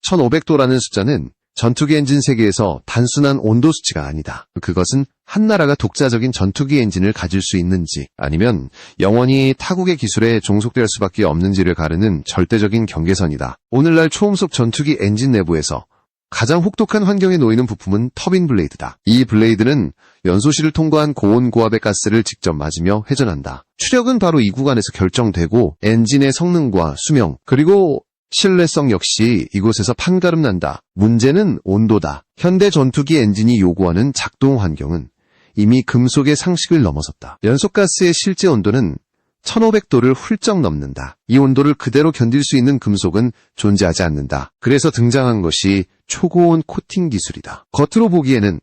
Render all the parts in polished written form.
1500도라는 숫자는 전투기 엔진 세계에서 단순한 온도 수치가 아니다. 그것은 한 나라가 독자적인 전투기 엔진을 가질 수 있는지 아니면 영원히 타국의 기술에 종속될 수밖에 없는지를 가르는 절대적인 경계선이다. 오늘날 초음속 전투기 엔진 내부에서 가장 혹독한 환경에 놓이는 부품은 터빈 블레이드다. 이 블레이드는 연소실을 통과한 고온 고압의 가스를 직접 맞으며 회전한다. 추력은 바로 이 구간에서 결정되고 엔진의 성능과 수명 그리고 신뢰성 역시 이곳에서 판가름난다. 문제는 온도다. 현대 전투기 엔진이 요구하는 작동 환경은 이미 금속의 상식을 넘어섰다. 연소가스의 실제 온도는 1500도를 훌쩍 넘는다. 이 온도를 그대로 견딜 수 있는 금속은 존재하지 않는다. 그래서 등장한 것이 초고온 코팅 기술이다. 겉으로 보기에는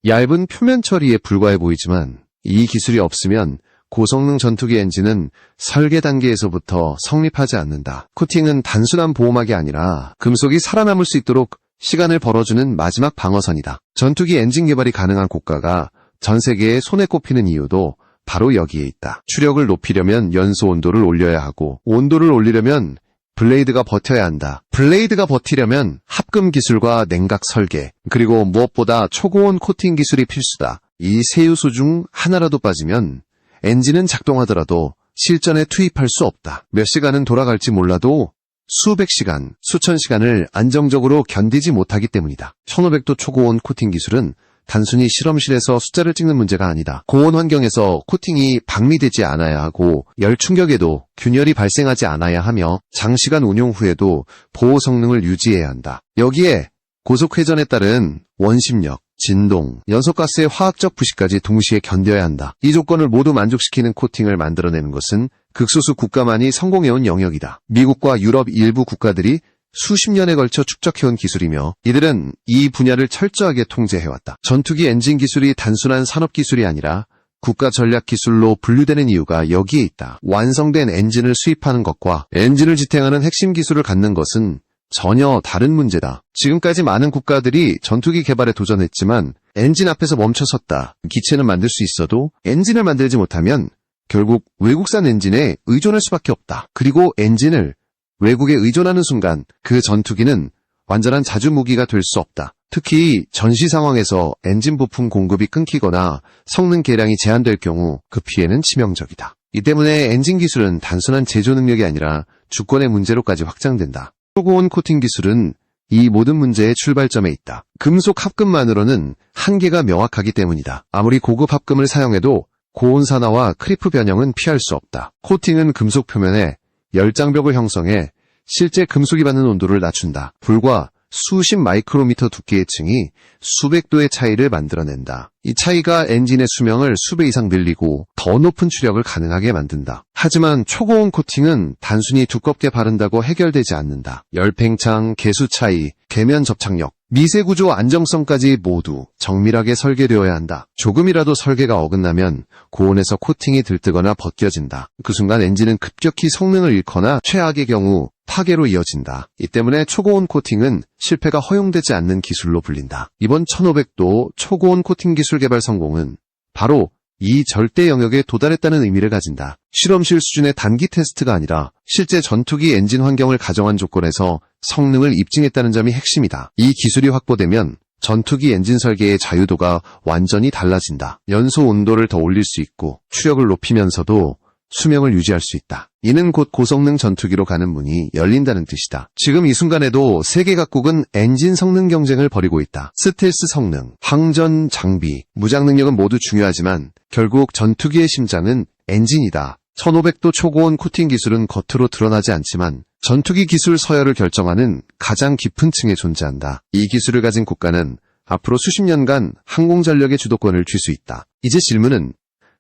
얇은 표면 처리에 불과해 보이지만 이 기술이 없으면 고성능 전투기 엔진은 설계 단계에서부터 성립하지 않는다. 코팅은 단순한 보호막이 아니라 금속이 살아남을 수 있도록 시간을 벌어주는 마지막 방어선이다. 전투기 엔진 개발이 가능한 국가가 전 세계에 손에 꼽히는 이유도 바로 여기에 있다. 추력을 높이려면 연소 온도를 올려야 하고 온도를 올리려면 블레이드가 버텨야 한다. 블레이드가 버티려면 합금 기술과 냉각 설계 그리고 무엇보다 초고온 코팅 기술이 필수다. 이 세 요소 중 하나라도 빠지면 엔진은 작동하더라도 실전에 투입할 수 없다. 몇 시간은 돌아갈지 몰라도 수백 시간, 수천 시간을 안정적으로 견디지 못하기 때문이다. 1500도 초고온 코팅 기술은 단순히 실험실에서 숫자를 찍는 문제가 아니다. 고온 환경에서 코팅이 방미되지 않아야 하고 열 충격에도 균열이 발생하지 않아야 하며 장시간 운용 후에도 보호 성능을 유지해야 한다. 여기에 고속 회전에 따른 원심력, 진동, 연소가스의 화학적 부식까지 동시에 견뎌야 한다. 이 조건을 모두 만족시키는 코팅을 만들어내는 것은 극소수 국가만이 성공해온 영역이다. 미국과 유럽 일부 국가들이 수십 년에 걸쳐 축적해온 기술이며 이들은 이 분야를 철저하게 통제해왔다. 전투기 엔진 기술이 단순한 산업기술이 아니라 국가 전략 기술로 분류되는 이유가 여기에 있다. 완성된 엔진을 수입하는 것과 엔진을 지탱하는 핵심 기술을 갖는 것은 전혀 다른 문제다. 지금까지 많은 국가들이 전투기 개발에 도전했지만 엔진 앞에서 멈춰섰다. 기체는 만들 수 있어도 엔진을 만들지 못하면 결국 외국산 엔진에 의존할 수밖에 없다. 그리고 엔진을 외국에 의존하는 순간 그 전투기는 완전한 자주무기가 될 수 없다. 특히 전시 상황에서 엔진 부품 공급이 끊기거나 성능 개량이 제한될 경우 그 피해는 치명적이다. 이 때문에 엔진 기술은 단순한 제조 능력이 아니라 주권의 문제로까지 확장된다. 초고온 코팅 기술은 이 모든 문제의 출발점에 있다. 금속 합금만으로는 한계가 명확하기 때문이다. 아무리 고급 합금을 사용해도 고온 산화와 크리프 변형은 피할 수 없다. 코팅은 금속 표면에 열장벽을 형성해 실제 금속이 받는 온도를 낮춘다. 불과 수십 마이크로미터 두께의 층이 수백 도의 차이를 만들어낸다. 이 차이가 엔진의 수명을 수배 이상 늘리고 더 높은 추력을 가능하게 만든다. 하지만 초고온 코팅은 단순히 두껍게 바른다고 해결되지 않는다. 열팽창, 개수 차이, 계면 접착력, 미세구조 안정성까지 모두 정밀하게 설계되어야 한다. 조금이라도 설계가 어긋나면 고온에서 코팅이 들뜨거나 벗겨진다. 그 순간 엔진은 급격히 성능을 잃거나 최악의 경우 파괴로 이어진다. 이 때문에 초고온 코팅은 실패가 허용되지 않는 기술로 불린다. 이번 1500도 초고온 코팅 기술 개발 성공은 바로 이 절대 영역에 도달했다는 의미를 가진다. 실험실 수준의 단기 테스트가 아니라 실제 전투기 엔진 환경을 가정한 조건에서 성능을 입증했다는 점이 핵심이다. 이 기술이 확보되면 전투기 엔진 설계의 자유도가 완전히 달라진다. 연소 온도를 더 올릴 수 있고 추력을 높이면서도 수명을 유지할 수 있다. 이는 곧 고성능 전투기로 가는 문이 열린다는 뜻이다. 지금 이 순간에도 세계 각국은 엔진 성능 경쟁을 벌이고 있다. 스텔스 성능, 항전 장비, 무장 능력은 모두 중요하지만 결국 전투기의 심장은 엔진이다. 1500도 초고온 코팅 기술은 겉으로 드러나지 않지만 전투기 기술 서열을 결정하는 가장 깊은 층에 존재한다. 이 기술을 가진 국가는 앞으로 수십 년간 항공전력의 주도권을 쥘 수 있다. 이제 질문은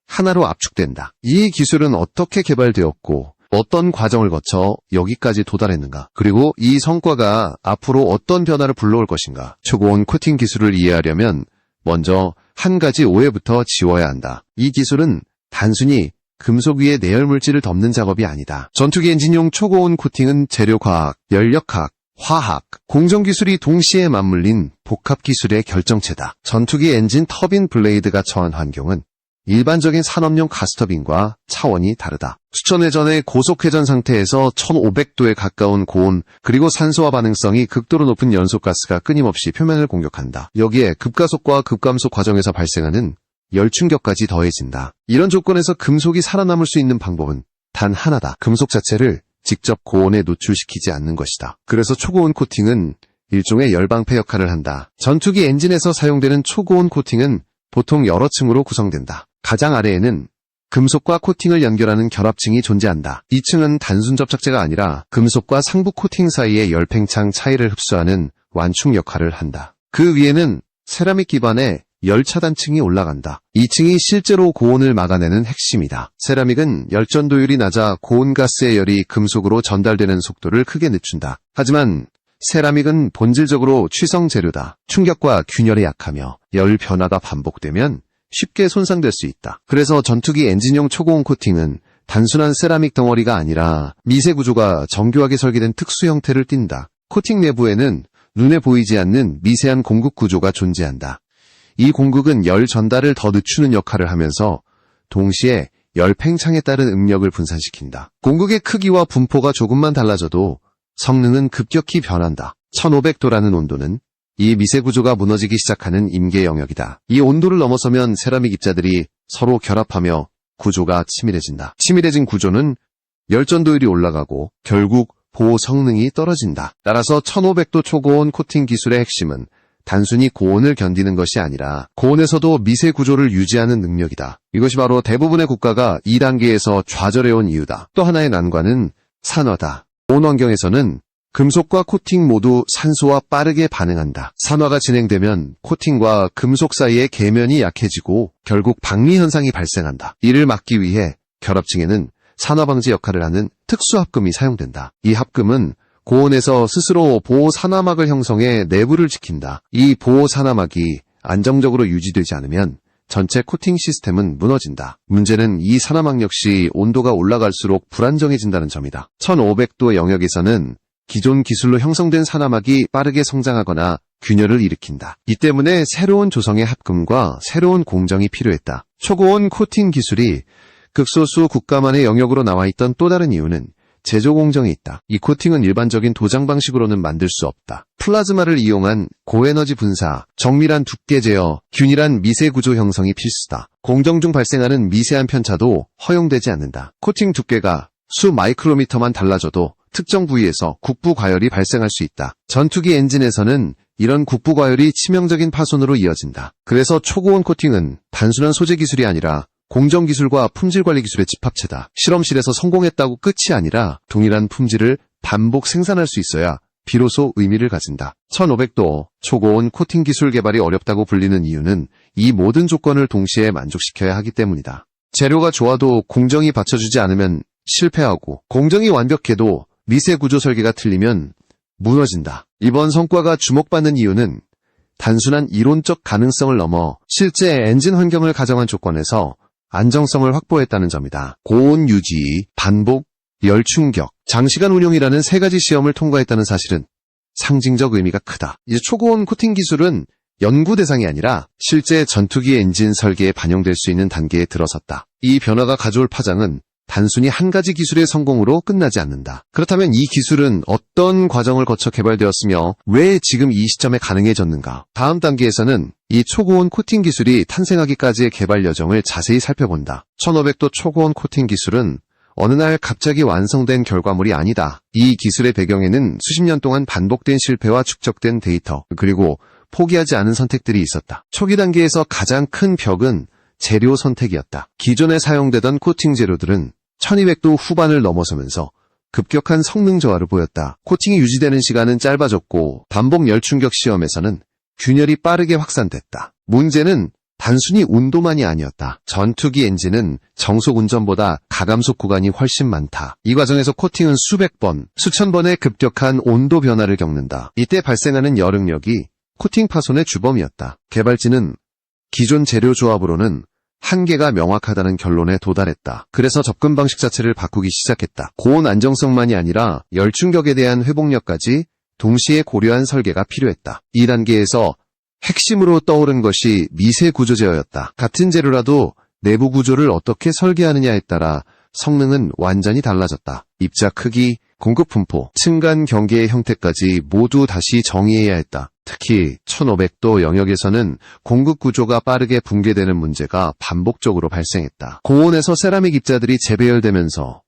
하나로 압축된다. 이 기술은 어떻게 개발되었고 어떤 과정을 거쳐 여기까지 도달했는가? 그리고 이 성과가 앞으로 어떤 변화를 불러올 것인가? 초고온 코팅 기술을 이해하려면 먼저 한 가지 오해부터 지워야 한다. 이 기술은 단순히 금속 위에 내열물질을 덮는 작업이 아니다. 전투기 엔진용 초고온 코팅은 재료과학, 연력학, 화학, 공정기술이 동시에 맞물린 복합기술의 결정체다. 전투기 엔진 터빈 블레이드가 처한 환경은 일반적인 산업용 가스터빈과 차원이 다르다. 수천 회 전의 고속회전 상태에서 1500도에 가까운 고온 그리고 산소와 반응성이 극도로 높은 연소가스가 끊임없이 표면을 공격한다. 여기에 급가속과 급감속 과정에서 발생하는 열충격까지 더해진다. 이런 조건에서 금속이 살아남을 수 있는 방법은 단 하나다. 금속 자체를 직접 고온에 노출시키지 않는 것이다. 그래서 초고온 코팅은 일종의 열방패 역할을 한다. 전투기 엔진에서 사용되는 초고온 코팅은 보통 여러 층으로 구성된다. 가장 아래에는 금속과 코팅을 연결하는 결합층이 존재한다. 이 층은 단순 접착제가 아니라 금속과 상부 코팅 사이의 열팽창 차이를 흡수하는 완충 역할을 한다. 그 위에는 세라믹 기반의 열 차단층이 올라간다. 이 층이 실제로 고온을 막아내는 핵심이다. 세라믹은 열전도율이 낮아 고온 가스의 열이 금속으로 전달되는 속도를 크게 늦춘다. 하지만 세라믹은 본질적으로 취성 재료다. 충격과 균열에 약하며 열 변화가 반복되면 쉽게 손상될 수 있다. 그래서 전투기 엔진용 초고온 코팅은 단순한 세라믹 덩어리가 아니라 미세 구조가 정교하게 설계된 특수 형태를 띈다. 코팅 내부에는 눈에 보이지 않는 미세한 공극 구조가 존재한다. 이 공극은 열 전달을 더 늦추는 역할을 하면서 동시에 열 팽창에 따른 응력을 분산시킨다. 공극의 크기와 분포가 조금만 달라져도 성능은 급격히 변한다. 1500도라는 온도는 이 미세 구조가 무너지기 시작하는 임계 영역이다. 이 온도를 넘어서면 세라믹 입자들이 서로 결합하며 구조가 치밀해진다. 치밀해진 구조는 열전도율이 올라가고 결국 보호 성능이 떨어진다. 따라서 1500도 초고온 코팅 기술의 핵심은 단순히 고온을 견디는 것이 아니라 고온에서도 미세 구조를 유지하는 능력이다. 이것이 바로 대부분의 국가가 2단계에서 좌절해온 이유다. 또 하나의 난관은 산화다. 고온 환경에서는 금속과 코팅 모두 산소와 빠르게 반응한다. 산화가 진행되면 코팅과 금속 사이의 계면이 약해지고 결국 박리 현상이 발생한다. 이를 막기 위해 결합층에는 산화 방지 역할을 하는 특수 합금이 사용된다. 이 합금은 고온에서 스스로 보호 산화막을 형성해 내부를 지킨다. 이 보호 산화막이 안정적으로 유지되지 않으면 전체 코팅 시스템은 무너진다. 문제는 이 산화막 역시 온도가 올라갈수록 불안정해진다는 점이다. 1500도 영역에서는 기존 기술로 형성된 산화막이 빠르게 성장하거나 균열을 일으킨다. 이 때문에 새로운 조성의 합금과 새로운 공정이 필요했다. 초고온 코팅 기술이 극소수 국가만의 영역으로 나와 있던 또 다른 이유는 제조 공정이 있다. 이 코팅은 일반적인 도장 방식으로는 만들 수 없다. 플라즈마를 이용한 고에너지 분사, 정밀한 두께 제어, 균일한 미세 구조 형성이 필수다. 공정 중 발생하는 미세한 편차도 허용되지 않는다. 코팅 두께가 수 마이크로미터만 달라져도 특정 부위에서 국부 과열이 발생할 수 있다. 전투기 엔진에서는 이런 국부 과열이 치명적인 파손으로 이어진다. 그래서 초고온 코팅은 단순한 소재 기술이 아니라 공정 기술과 품질 관리 기술의 집합체다. 실험실에서 성공했다고 끝이 아니라 동일한 품질을 반복 생산할 수 있어야 비로소 의미를 가진다. 1500도 초고온 코팅 기술 개발이 어렵다고 불리는 이유는 이 모든 조건을 동시에 만족시켜야 하기 때문이다. 재료가 좋아도 공정이 받쳐주지 않으면 실패하고 공정이 완벽해도 미세 구조 설계가 틀리면 무너진다. 이번 성과가 주목받는 이유는 단순한 이론적 가능성을 넘어 실제 엔진 환경을 가정한 조건에서 안정성을 확보했다는 점이다. 고온 유지, 반복, 열 충격, 장시간 운용이라는 세 가지 시험을 통과했다는 사실은 상징적 의미가 크다. 이제 초고온 코팅 기술은 연구 대상이 아니라 실제 전투기 엔진 설계에 반영될 수 있는 단계에 들어섰다. 이 변화가 가져올 파장은 단순히 한 가지 기술의 성공으로 끝나지 않는다. 그렇다면 이 기술은 어떤 과정을 거쳐 개발되었으며 왜 지금 이 시점에 가능해졌는가? 다음 단계에서는 이 초고온 코팅 기술이 탄생하기까지의 개발 여정을 자세히 살펴본다. 1500도 초고온 코팅 기술은 어느 날 갑자기 완성된 결과물이 아니다. 이 기술의 배경에는 수십 년 동안 반복된 실패와 축적된 데이터, 그리고 포기하지 않은 선택들이 있었다. 초기 단계에서 가장 큰 벽은 재료 선택이었다. 기존에 사용되던 코팅 재료들은 1200도 후반을 넘어서면서 급격한 성능 저하를 보였다. 코팅이 유지되는 시간은 짧아졌고 반복 열충격 시험에서는 균열이 빠르게 확산됐다. 문제는 단순히 온도만이 아니었다. 전투기 엔진은 정속 운전보다 가감속 구간이 훨씬 많다. 이 과정에서 코팅은 수백 번, 수천 번의 급격한 온도 변화를 겪는다. 이때 발생하는 열응력이 코팅 파손의 주범이었다. 개발진은 기존 재료 조합으로는 한계가 명확하다는 결론에 도달했다. 그래서 접근 방식 자체를 바꾸기 시작했다. 고온 안정성만이 아니라 열충격에 대한 회복력까지 동시에 고려한 설계가 필요했다. 이 단계에서 핵심으로 떠오른 것이 미세 구조 제어였다. 같은 재료라도 내부 구조를 어떻게 설계하느냐에 따라 성능은 완전히 달라졌다. 입자 크기, 공급 분포, 층간 경계의 형태까지 모두 다시 정의해야 했다. 특히 1500도 영역에서는 공급 구조가 빠르게 붕괴되는 문제가 반복적으로 발생했다. 고온에서 세라믹 입자들이 재배열되면서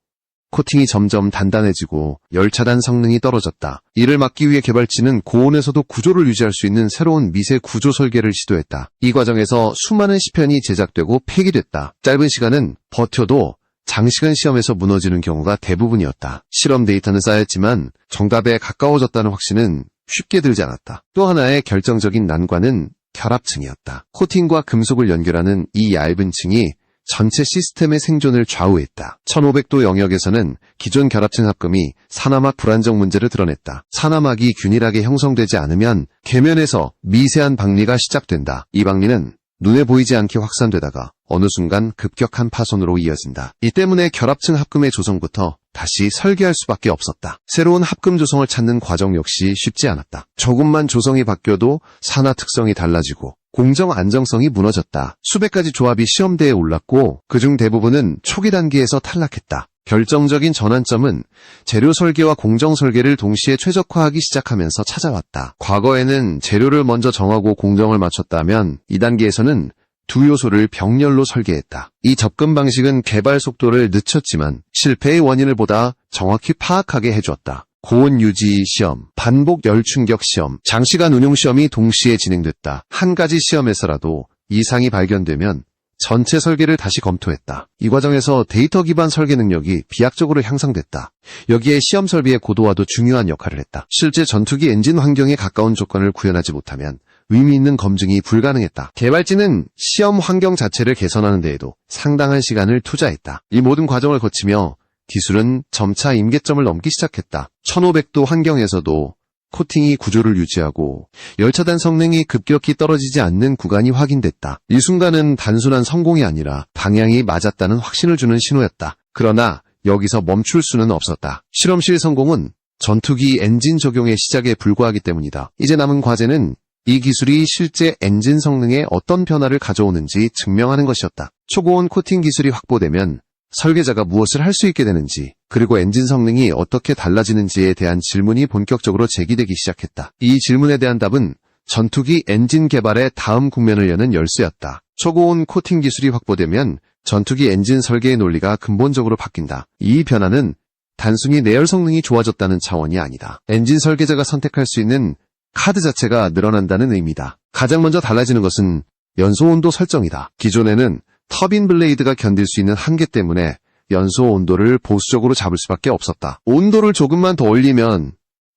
코팅이 점점 단단해지고 열차단 성능이 떨어졌다. 이를 막기 위해 개발진은 고온에서도 구조를 유지할 수 있는 새로운 미세 구조 설계를 시도했다. 이 과정에서 수많은 시편이 제작되고 폐기됐다. 짧은 시간은 버텨도 장시간 시험에서 무너지는 경우가 대부분이었다. 실험 데이터는 쌓였지만 정답에 가까워졌다는 확신은 쉽게 들지 않았다. 또 하나의 결정적인 난관은 결합층이었다. 코팅과 금속을 연결하는 이 얇은 층이 전체 시스템의 생존을 좌우했다. 1500도 영역에서는 기존 결합층 합금이 산화막 불안정 문제를 드러냈다. 산화막이 균일하게 형성되지 않으면 계면에서 미세한 박리가 시작된다. 이 박리는 눈에 보이지 않게 확산되다가 어느 순간 급격한 파손으로 이어진다. 이 때문에 결합층 합금의 조성부터 다시 설계할 수밖에 없었다. 새로운 합금 조성을 찾는 과정 역시 쉽지 않았다. 조금만 조성이 바뀌어도 산화 특성이 달라지고 공정 안정성이 무너졌다. 수백 가지 조합이 시험대에 올랐고 그중 대부분은 초기 단계에서 탈락했다. 결정적인 전환점은 재료 설계와 공정 설계를 동시에 최적화하기 시작하면서 찾아왔다. 과거에는 재료를 먼저 정하고 공정을 맞췄다면 2단계에서는 두 요소를 병렬로 설계했다. 이 접근 방식은 개발 속도를 늦췄지만 실패의 원인을 보다 정확히 파악하게 해주었다. 고온 유지 시험, 반복 열 충격 시험, 장시간 운용 시험이 동시에 진행됐다. 한 가지 시험에서라도 이상이 발견되면 전체 설계를 다시 검토했다. 이 과정에서 데이터 기반 설계 능력이 비약적으로 향상됐다. 여기에 시험 설비의 고도화도 중요한 역할을 했다. 실제 전투기 엔진 환경에 가까운 조건을 구현하지 못하면 의미 있는 검증이 불가능했다. 개발진은 시험 환경 자체를 개선하는 데에도 상당한 시간을 투자했다. 이 모든 과정을 거치며 기술은 점차 임계점을 넘기 시작했다. 1500도 환경에서도 코팅이 구조를 유지하고 열차단 성능이 급격히 떨어지지 않는 구간이 확인됐다. 이 순간은 단순한 성공이 아니라 방향이 맞았다는 확신을 주는 신호였다. 그러나 여기서 멈출 수는 없었다. 실험실 성공은 전투기 엔진 적용의 시작에 불과하기 때문이다. 이제 남은 과제는 이 기술이 실제 엔진 성능에 어떤 변화를 가져오는지 증명하는 것이었다. 초고온 코팅 기술이 확보되면 설계자가 무엇을 할 수 있게 되는지, 그리고 엔진 성능이 어떻게 달라지는지에 대한 질문이 본격적으로 제기되기 시작했다. 이 질문에 대한 답은 전투기 엔진 개발의 다음 국면을 여는 열쇠였다. 초고온 코팅 기술이 확보되면 전투기 엔진 설계의 논리가 근본적으로 바뀐다. 이 변화는 단순히 내열 성능이 좋아졌다는 차원이 아니다. 엔진 설계자가 선택할 수 있는 카드 자체가 늘어난다는 의미다. 가장 먼저 달라지는 것은 연소 온도 설정이다. 기존에는 터빈 블레이드가 견딜 수 있는 한계 때문에 연소 온도를 보수적으로 잡을 수밖에 없었다. 온도를 조금만 더 올리면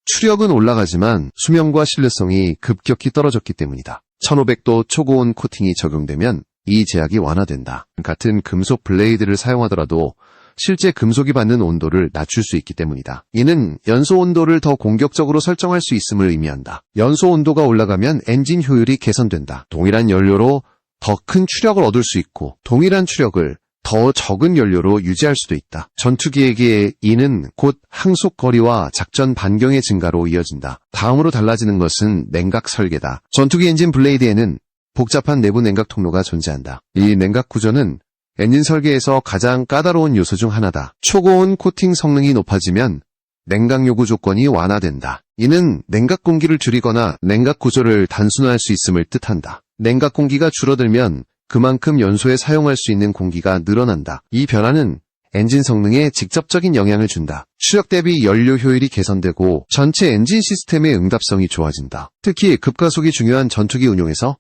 추력은 올라가지만 수명과 신뢰성이 급격히 떨어졌기 때문이다. 1500도 초고온 코팅이 적용되면 이 제약이 완화된다. 같은 금속 블레이드를 사용하더라도 실제 금속이 받는 온도를 낮출 수 있기 때문이다. 이는 연소 온도를 더 공격적으로 설정할 수 있음을 의미한다. 연소 온도가 올라가면 엔진 효율이 개선된다. 동일한 연료로 더 큰 추력을 얻을 수 있고 동일한 추력을 더 적은 연료로 유지할 수도 있다. 전투기에게 이는 곧 항속 거리와 작전 반경의 증가로 이어진다. 다음으로 달라지는 것은 냉각 설계다. 전투기 엔진 블레이드에는 복잡한 내부 냉각 통로가 존재한다. 이 냉각 구조는 엔진 설계에서 가장 까다로운 요소 중 하나다. 초고온 코팅 성능이 높아지면 냉각 요구 조건이 완화된다. 이는 냉각 공기를 줄이거나 냉각 구조를 단순화할 수 있음을 뜻한다. 냉각 공기가 줄어들면 그만큼 연소에 사용할 수 있는 공기가 늘어난다. 이 변화는 엔진 성능에 직접적인 영향을 준다. 추력 대비 연료 효율이 개선되고 전체 엔진 시스템의 응답성이 좋아진다. 특히 급가속이 중요한 전투기 운용에서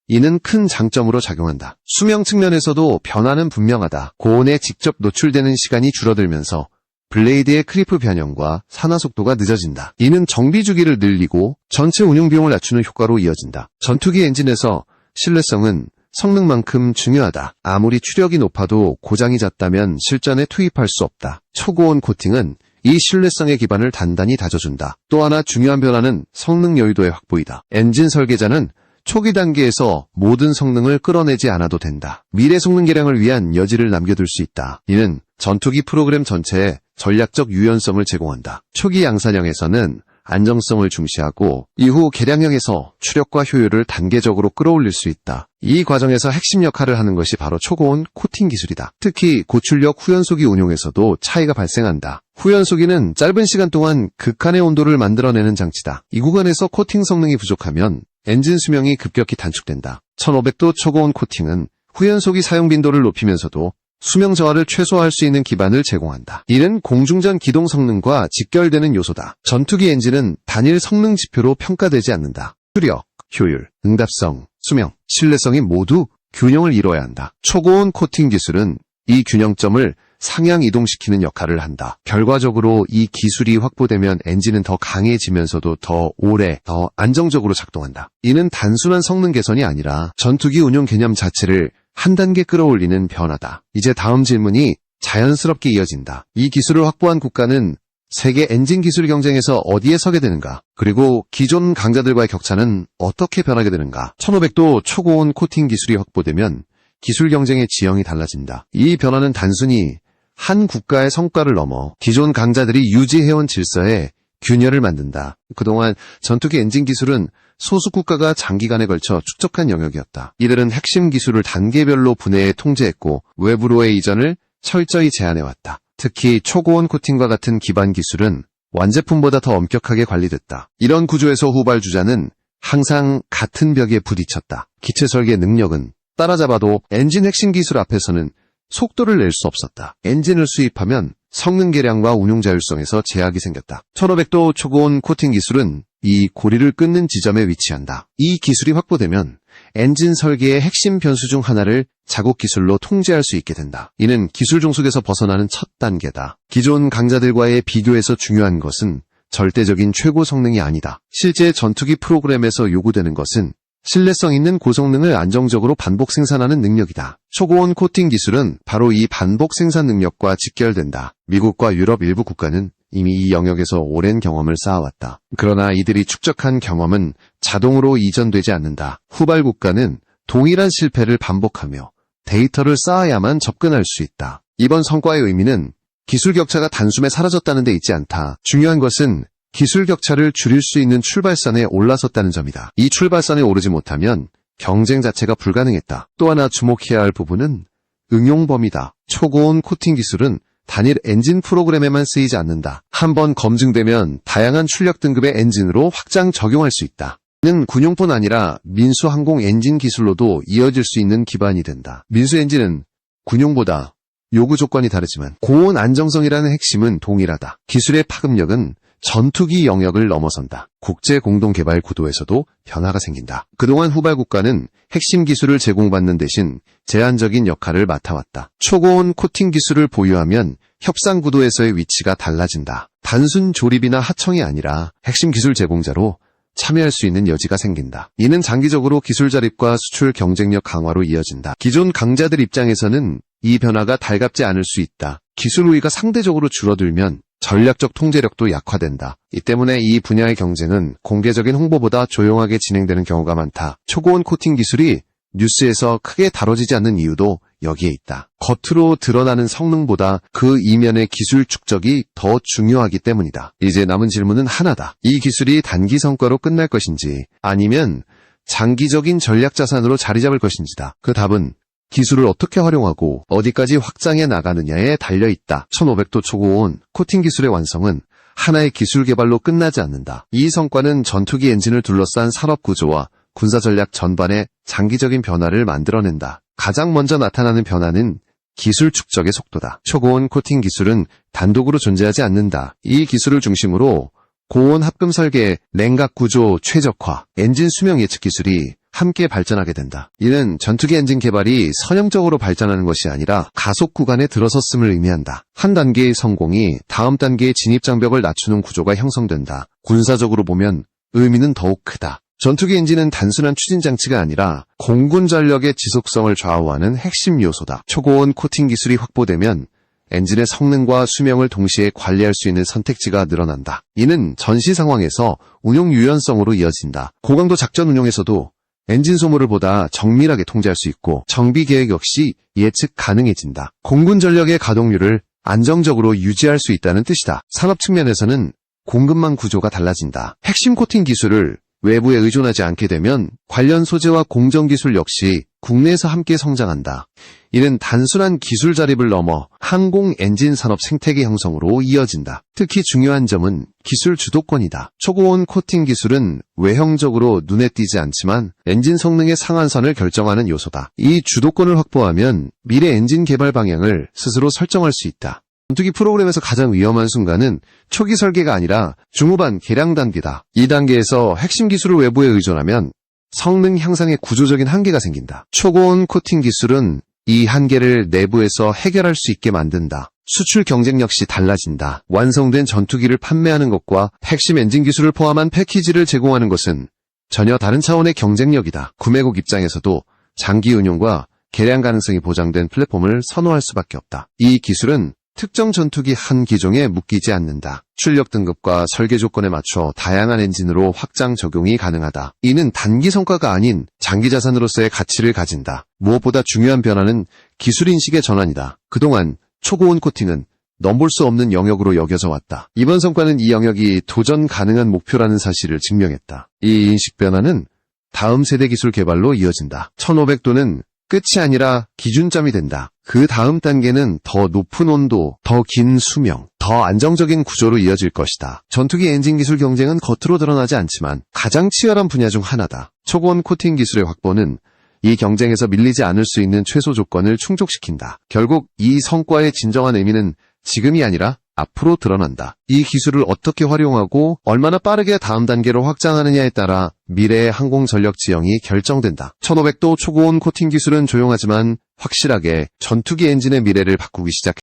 이는 큰 장점으로 작용한다. 수명 측면에서도 변화는 분명하다. 고온에 직접 노출되는 시간이 줄어들면서 블레이드의 크리프 변형과 산화 속도가 늦어진다. 이는 정비 주기를 늘리고 전체 운용 비용을 낮추는 효과로 이어진다. 전투기 엔진에서 신뢰성은 성능만큼 중요하다. 아무리 추력이 높아도 고장이 잦다면 실전에 투입할 수 없다. 초고온 코팅은 이 신뢰성의 기반을 단단히 다져준다. 또 하나 중요한 변화는 성능 여유도의 확보이다. 엔진 설계자는 초기 단계에서 모든 성능을 끌어내지 않아도 된다. 미래 성능 개량을 위한 여지를 남겨둘 수 있다. 이는 전투기 프로그램 전체에 전략적 유연성을 제공한다. 초기 양산형에서는 안정성을 중시하고 이후 개량형에서 추력과 효율을 단계적으로 끌어올릴 수 있다. 이 과정에서 핵심 역할을 하는 것이 바로 초고온 코팅 기술이다. 특히 고출력 후연소기 운용에서도 차이가 발생한다. 후연소기는 짧은 시간 동안 극한의 온도를 만들어내는 장치다. 이 구간에서 코팅 성능이 부족하면 엔진 수명이 급격히 단축된다. 1500도 초고온 코팅은 후연소기 사용 빈도를 높이면서도 수명 저하를 최소화할 수 있는 기반을 제공한다. 이는 공중전 기동 성능과 직결되는 요소다. 전투기 엔진은 단일 성능 지표로 평가되지 않는다. 추력, 효율, 응답성, 수명, 신뢰성이 모두 균형을 이뤄야 한다. 초고온 코팅 기술은 이 균형점을 상향 이동시키는 역할을 한다. 결과적으로 이 기술이 확보되면 엔진은 더 강해지면서도 더 오래, 더 안정적으로 작동한다. 이는 단순한 성능 개선이 아니라 전투기 운용 개념 자체를 한 단계 끌어올리는 변화다. 이제 다음 질문이 자연스럽게 이어진다. 이 기술을 확보한 국가는 세계 엔진 기술 경쟁에서 어디에 서게 되는가? 그리고 기존 강자들과의 격차는 어떻게 변하게 되는가? 1500도 초고온 코팅 기술이 확보되면 기술 경쟁의 지형이 달라진다. 이 변화는 단순히 한 국가의 성과를 넘어 기존 강자들이 유지해온 질서에 균열을 만든다. 그동안 전투기 엔진 기술은 소수 국가가 장기간에 걸쳐 축적한 영역이었다. 이들은 핵심 기술을 단계별로 분해해 통제했고 외부로의 이전을 철저히 제한해왔다. 특히 초고온 코팅과 같은 기반 기술은 완제품보다 더 엄격하게 관리됐다. 이런 구조에서 후발주자는 항상 같은 벽에 부딪혔다. 기체 설계 능력은 따라잡아도 엔진 핵심 기술 앞에서는 속도를 낼 수 없었다. 엔진을 수입하면 성능 개량과 운용 자율성에서 제약이 생겼다. 1500도 초고온 코팅 기술은 이 고리를 끊는 지점에 위치한다. 이 기술이 확보되면 엔진 설계의 핵심 변수 중 하나를 자국 기술로 통제할 수 있게 된다. 이는 기술 종속에서 벗어나는 첫 단계다. 기존 강자들과의 비교에서 중요한 것은 절대적인 최고 성능이 아니다. 실제 전투기 프로그램에서 요구되는 것은 신뢰성 있는 고성능을 안정적으로 반복 생산하는 능력이다. 초고온 코팅 기술은 바로 이 반복 생산 능력과 직결된다. 미국과 유럽 일부 국가는 이미 이 영역에서 오랜 경험을 쌓아왔다. 그러나 이들이 축적한 경험은 자동으로 이전되지 않는다. 후발 국가는 동일한 실패를 반복하며 데이터를 쌓아야만 접근할 수 있다. 이번 성과의 의미는 기술 격차가 단숨에 사라졌다는 데 있지 않다. 중요한 것은 기술 격차를 줄일 수 있는 출발선에 올라섰다는 점이다. 이 출발선에 오르지 못하면 경쟁 자체가 불가능했다. 또 하나 주목해야 할 부분은 응용 범위다. 초고온 코팅 기술은 단일 엔진 프로그램에만 쓰이지 않는다. 한번 검증되면 다양한 출력 등급의 엔진으로 확장 적용할 수 있다. 이는 군용뿐 아니라 민수 항공 엔진 기술로도 이어질 수 있는 기반이 된다. 민수 엔진은 군용보다 요구 조건이 다르지만 고온 안정성이라는 핵심은 동일하다. 기술의 파급력은 전투기 영역을 넘어선다. 국제 공동 개발 구도에서도 변화가 생긴다. 그동안 후발 국가는 핵심 기술을 제공받는 대신 제한적인 역할을 맡아왔다. 초고온 코팅 기술을 보유하면 협상 구도에서의 위치가 달라진다. 단순 조립이나 하청이 아니라 핵심 기술 제공자로 참여할 수 있는 여지가 생긴다. 이는 장기적으로 기술 자립과 수출 경쟁력 강화로 이어진다. 기존 강자들 입장에서는 이 변화가 달갑지 않을 수 있다. 기술 우위가 상대적으로 줄어들면 전략적 통제력도 약화된다. 이 때문에 이 분야의 경쟁은 공개적인 홍보보다 조용하게 진행되는 경우가 많다. 초고온 코팅 기술이 뉴스에서 크게 다뤄지지 않는 이유도 여기에 있다. 겉으로 드러나는 성능보다 그 이면의 기술 축적이 더 중요하기 때문이다. 이제 남은 질문은 하나다. 이 기술이 단기 성과로 끝날 것인지 아니면 장기적인 전략 자산으로 자리 잡을 것인지다. 그 답은 기술을 어떻게 활용하고 어디까지 확장해 나가느냐에 달려있다. 1500도 초고온 코팅 기술의 완성은 하나의 기술 개발로 끝나지 않는다. 이 성과는 전투기 엔진을 둘러싼 산업 구조와 군사 전략 전반의 장기적인 변화를 만들어낸다. 가장 먼저 나타나는 변화는 기술 축적의 속도다. 초고온 코팅 기술은 단독으로 존재하지 않는다. 이 기술을 중심으로 고온 합금 설계, 냉각 구조 최적화, 엔진 수명 예측 기술이 함께 발전하게 된다. 이는 전투기 엔진 개발이 선형적으로 발전하는 것이 아니라 가속 구간에 들어섰음을 의미한다. 한 단계의 성공이 다음 단계의 진입 장벽을 낮추는 구조가 형성된다. 군사적으로 보면 의미는 더욱 크다. 전투기 엔진은 단순한 추진 장치가 아니라 공군 전력의 지속성을 좌우하는 핵심 요소다. 초고온 코팅 기술이 확보되면 엔진의 성능과 수명을 동시에 관리할 수 있는 선택지가 늘어난다. 이는 전시 상황에서 운용 유연성으로 이어진다. 고강도 작전 운용에서도 엔진 소모를 보다 정밀하게 통제할 수 있고 정비 계획 역시 예측 가능해진다. 공군 전력의 가동률을 안정적으로 유지할 수 있다는 뜻이다. 산업 측면에서는 공급망 구조가 달라진다. 핵심 코팅 기술을 외부에 의존하지 않게 되면 관련 소재와 공정 기술 역시 국내에서 함께 성장한다. 이는 단순한 기술 자립을 넘어 항공 엔진 산업 생태계 형성으로 이어진다. 특히 중요한 점은 기술 주도권이다. 초고온 코팅 기술은 외형적으로 눈에 띄지 않지만 엔진 성능의 상한선을 결정하는 요소다. 이 주도권을 확보하면 미래 엔진 개발 방향을 스스로 설정할 수 있다. 전투기 프로그램에서 가장 위험한 순간은 초기 설계가 아니라 중후반 개량 단계다. 이 단계에서 핵심 기술을 외부에 의존하면 성능 향상에 구조적인 한계가 생긴다. 초고온 코팅 기술은 이 한계를 내부에서 해결할 수 있게 만든다. 수출 경쟁 역시 달라진다. 완성된 전투기를 판매하는 것과 핵심 엔진 기술을 포함한 패키지를 제공하는 것은 전혀 다른 차원의 경쟁력이다. 구매국 입장에서도 장기 운용과 개량 가능성이 보장된 플랫폼을 선호할 수밖에 없다. 이 기술은 특정 전투기 한 기종에 묶이지 않는다. 출력 등급과 설계 조건에 맞춰 다양한 엔진으로 확장 적용이 가능하다. 이는 단기 성과가 아닌 장기 자산으로서의 가치를 가진다. 무엇보다 중요한 변화는 기술 인식의 전환이다. 그동안 초고온 코팅은 넘볼 수 없는 영역으로 여겨져 왔다. 이번 성과는 이 영역이 도전 가능한 목표라는 사실을 증명했다. 이 인식 변화는 다음 세대 기술 개발로 이어진다. 1500도는 끝이 아니라 기준점이 된다. 그 다음 단계는 더 높은 온도, 더 긴 수명, 더 안정적인 구조로 이어질 것이다. 전투기 엔진 기술 경쟁은 겉으로 드러나지 않지만 가장 치열한 분야 중 하나다. 초고온 코팅 기술의 확보는 이 경쟁에서 밀리지 않을 수 있는 최소 조건을 충족시킨다. 결국 이 성과의 진정한 의미는 지금이 아니라 앞으로 드러난다. 이 기술을 어떻게 활용하고 얼마나 빠르게 다음 단계로 확장하느냐에 따라 미래의 항공 전력 지형이 결정된다. 1500도 초고온 코팅 기술은 조용하지만 확실하게 전투기 엔진의 미래를 바꾸기 시작했다.